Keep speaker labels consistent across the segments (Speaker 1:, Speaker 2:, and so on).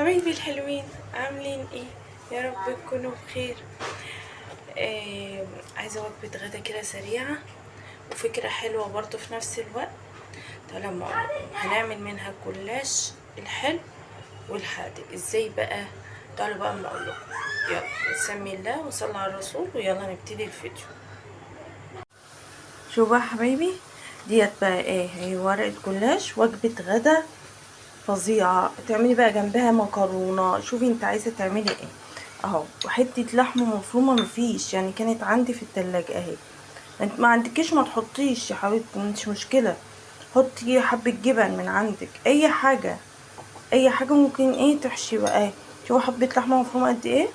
Speaker 1: حبايبي الحلوين، عاملين ايه؟ يا رب تكونوا بخير. عايزه وجبه غدا كده سريعه وفكره حلوه برضو في نفس الوقت. تعالوا لما اقولكم هنعمل منها جلاش الحلو والحادق ازاي بقى. تعالوا بقى اما اقولكم. يلا نسمي الله ونصلي على الرسول ويلا نبتدي الفيديو. شوفوا بقى حبايبي، ديت بقى ايه؟ هي ورقه جلاش وجبه غدا فظيعه. تعملي بقى جنبها مكرونه. شوفي انت عايزه تعملي ايه. اهو وحته لحمه مفرومه مفيش، يعني كانت عندي في التلاجة اهي. انت ما عندكيش ما تحطيش يا حبيبتي، مش مشكله. حطي حبه جبن من عندك، اي حاجه اي حاجه ممكن ايه تحشي بقى ايه. شوفوا حبه لحمه مفرومه قد ايه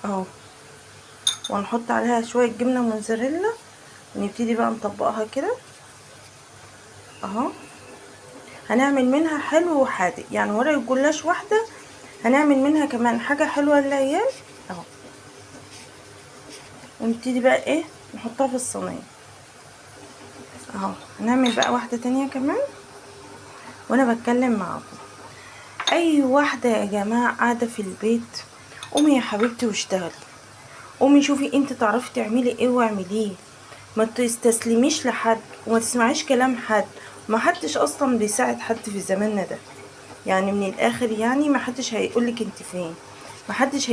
Speaker 1: اهو. وهنحط عليها شويه جبنه موزاريلا ونبتدي بقى نطبقها كده اهو. هنعمل منها حلو وحادق، يعني ورق الجلاش واحده هنعمل منها كمان حاجه حلوه للعيال اهو. ونبتدي بقى ايه نحطها في الصينيه اهو. هنعمل بقى واحده تانية كمان وانا بتكلم معاكم. اي واحده يا جماعه قاعده في البيت، قومي يا حبيبتي واشتغلي. قومي شوفي انت تعرفي تعملي ايه واعمليه. ما تستسلميش لحد وما تسمعيش كلام حد. ما حدش اصلا بيساعد حد في زماننا ده، يعني من الاخر يعني ما حدش هيقولك انت فين. ما حدش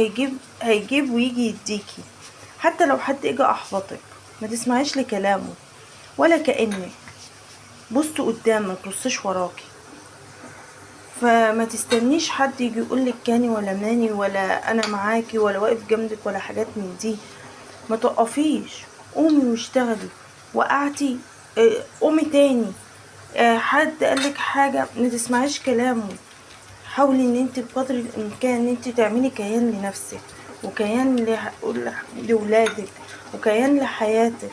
Speaker 1: هيجيب ويجي يديكي. حتى لو حد اجى احبطك ما تسمعيش لكلامه ولا كأنك. بصي قدام ما تبصيش وراكي. فما تستنيش حد يجي يقولك كاني ولا ماني ولا انا معاكي ولا واقف جنبك ولا حاجات من دي. ما توقفيش، قومي واشتغلي. وقعتي قومي تاني. حد قالك حاجة ما تسمعيش كلامه. حاولي ان انت بقدر الامكان ان انت تعملي كيان لنفسك وكيان لولادك وكيان لحياتك.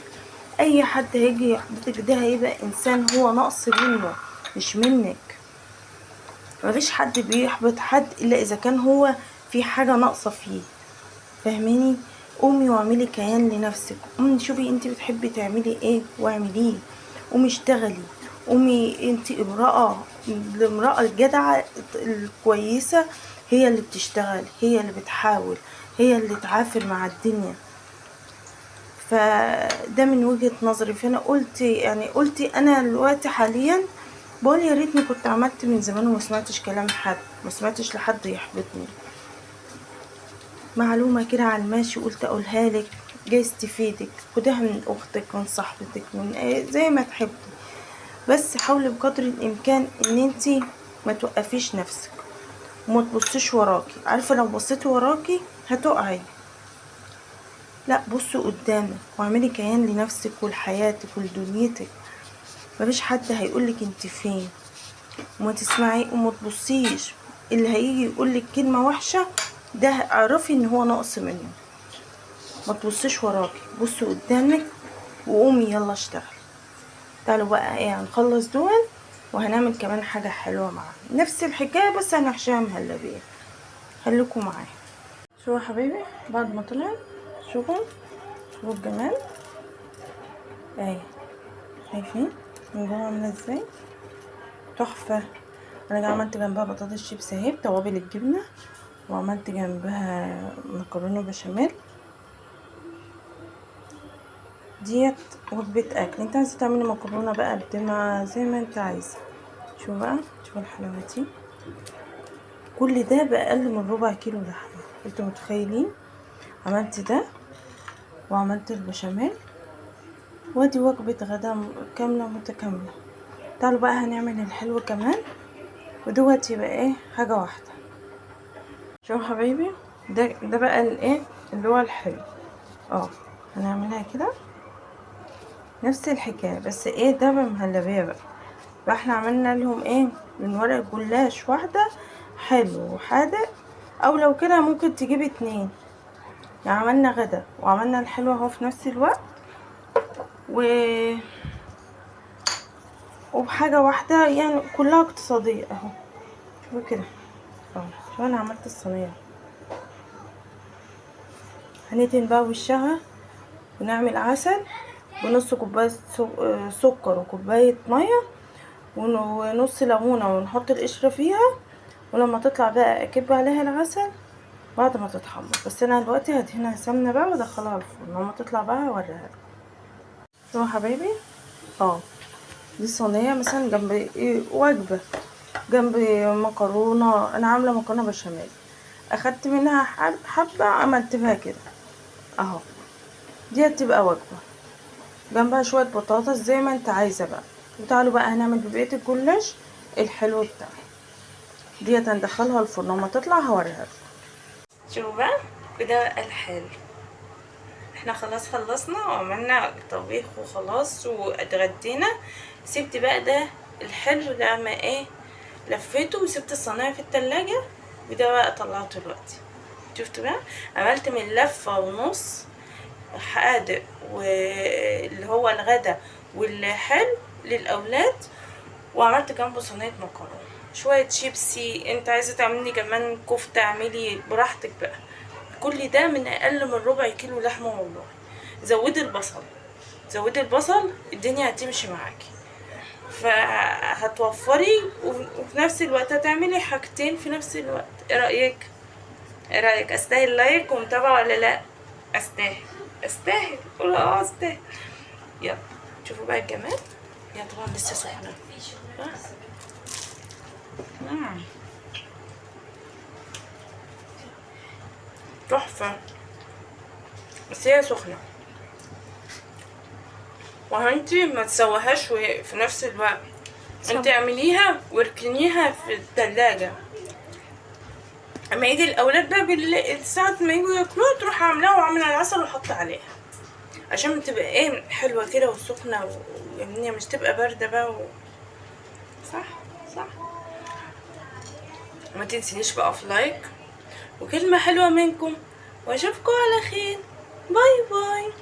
Speaker 1: اي حد هيجي يحبطك ده هيبقى انسان هو نقص منه مش منك. مفيش حد بيحبط حد الا اذا كان هو في حاجة ناقصة فيه. فاهميني؟ قومي واعملي كيان لنفسك. قومي شوفي انت بتحبي تعملي ايه واعمليه. قومي اشتغلي. قومي انت الامرأة الجدعة الكويسة هي اللي بتشتغل، هي اللي بتحاول، هي اللي تعافر مع الدنيا. فده من وجهة نظري. فانا قلت انا دلوقتي حاليا بقول يا ريتني كنت عملت من زمان وما سمعتش كلام حد، ما سمعتش لحد يحبطني. معلومة كده على الماشي قلت اقولها لك، جايز تفيدك. خدها من اختك من صاحبتك من زي ما تحبي. بس حاولي بقدر الامكان ان انتي ما توقفيش نفسك وما تبصيش وراكي. عارفة لو بصيتي وراكي هتقعي. لا بصي قدامك واعملي كيان لنفسك ولحياتك ولدنيتك. مفيش حد هيقولك انت فين. وما تسمعي وما تبصيش. اللي هيجي يقولك كلمة وحشة ده اعرفي ان هو نقص منه. ما تبصيش وراكي، بصي قدامك وقومي يلا اشتغلي. تعالوا بقى ايه هنخلص دول وهنعمل كمان حاجة حلوة معاها نفس الحكاية بس هنحشيها مهلبية. خليكم معايا. شوفوا يا حبيبي بعد ما طلع، شوفوا الجمال اهي. شايفين من جوه عاملة ازاي؟ تحفة. انا جا عملت جنبها بطاطس شيبس اهي بتوابل الجبنة، وعملت جنبها مكرونة بشاميل. ديت وجبة اكل. انت عايزة تعملي مكرونة بقى بدمعة زي ما انت عايزة. شوفوا بقى، شوفوا الحلاوة. كل ده بأقل من ربع كيلو لحمة. انتوا متخيلين؟ عملت ده وعملت البشاميل وادي وجبة غدا كاملة متكاملة. تعالوا بقى هنعمل الحلو كمان ودوت يبقى ايه حاجة واحدة. شوفوا حبايبي، ده بقى الايه اللي هو الحلو اه. هنعملها كده نفس الحكاية بس ايه ده بمهلبية بقى. احنا عملنا لهم ايه من ورق الجلاش واحدة حلو وحادق، او لو كده ممكن تجيب اتنين. يعني عملنا غدا وعملنا الحلو اهو في نفس الوقت وبحاجة واحدة يعني كلها اقتصادية اهو. شوفوا كده اهو. شوفوا انا عملت الصينية. هندهن بقى وشها ونعمل عسل ونص كوباية سكر وكوباية مية ونص ليمونة ونحط القشرة فيها ولما تطلع بقى اكب عليها العسل بعد ما تتحمر. بس انا دلوقتي هدهنها سمنه بقى وادخلها الفرن، لما تطلع بقى هوريها لكم. شوفوا يا حبايبي، دي صينيه مثلا جنب وجبه، جنب مكرونه. انا عامله مكرونه بشاميل، اخدت منها حبه عملتها كده اهو. دي هتبقى وجبه، جنبها شويه بطاطس زي ما انت عايزه بقى. وتعالوا بقى هنعمل ببقيه الجلاش الحلو بتاعي. ديت هندخلها الفرن، لما تطلع هوريها لكم. شوفوا بقى كده الحلو. احنا خلاص خلصنا وعملنا طبيخ وخلاص واتغدينا. سبت بقى ده الحلو لما لفيته وسبت الصينيه في التلاجة، وده بقى طلعته دلوقتي. شفتوا بقى عملت من لفه ونص حادق واللي هو الغدا والحلو للاولاد، وعملت جنبه صينيه مكرونه شويه شيبسي. انت عايزه تعملي كمان كفته اعملي براحتك بقى. كل ده من اقل من ربع كيلو لحمه والله. زودي البصل، زودي البصل، الدنيا هتمشي معاكي، فهتوفري وفي نفس الوقت هتعملي حاجتين في نفس الوقت. ايه رايك؟ ايه رايك؟ استاهل لايك ومتابعه ولا لا؟ استاهل، استاهل، قولوا استاهل. يلا شوفوا بقى الجمال. يا طبعا لسه سخنه. تحفه، بس هي سخنه. وانتي ما تسويهاش في نفس الوقت، انت اعمليها واركنيها في التلاجة. اما يجي الاولاد بقى بالليل ساعة ما يجوا ياكلوها تروح عاملاها وعامله العسل وحط عليها، عشان تبقى حلوة كده وسخنة وجميلة، مش تبقى باردة بقى صح صح. ما تنسينيش بقى في لايك وكلمة حلوة منكم، واشوفكم على خير. باي باي.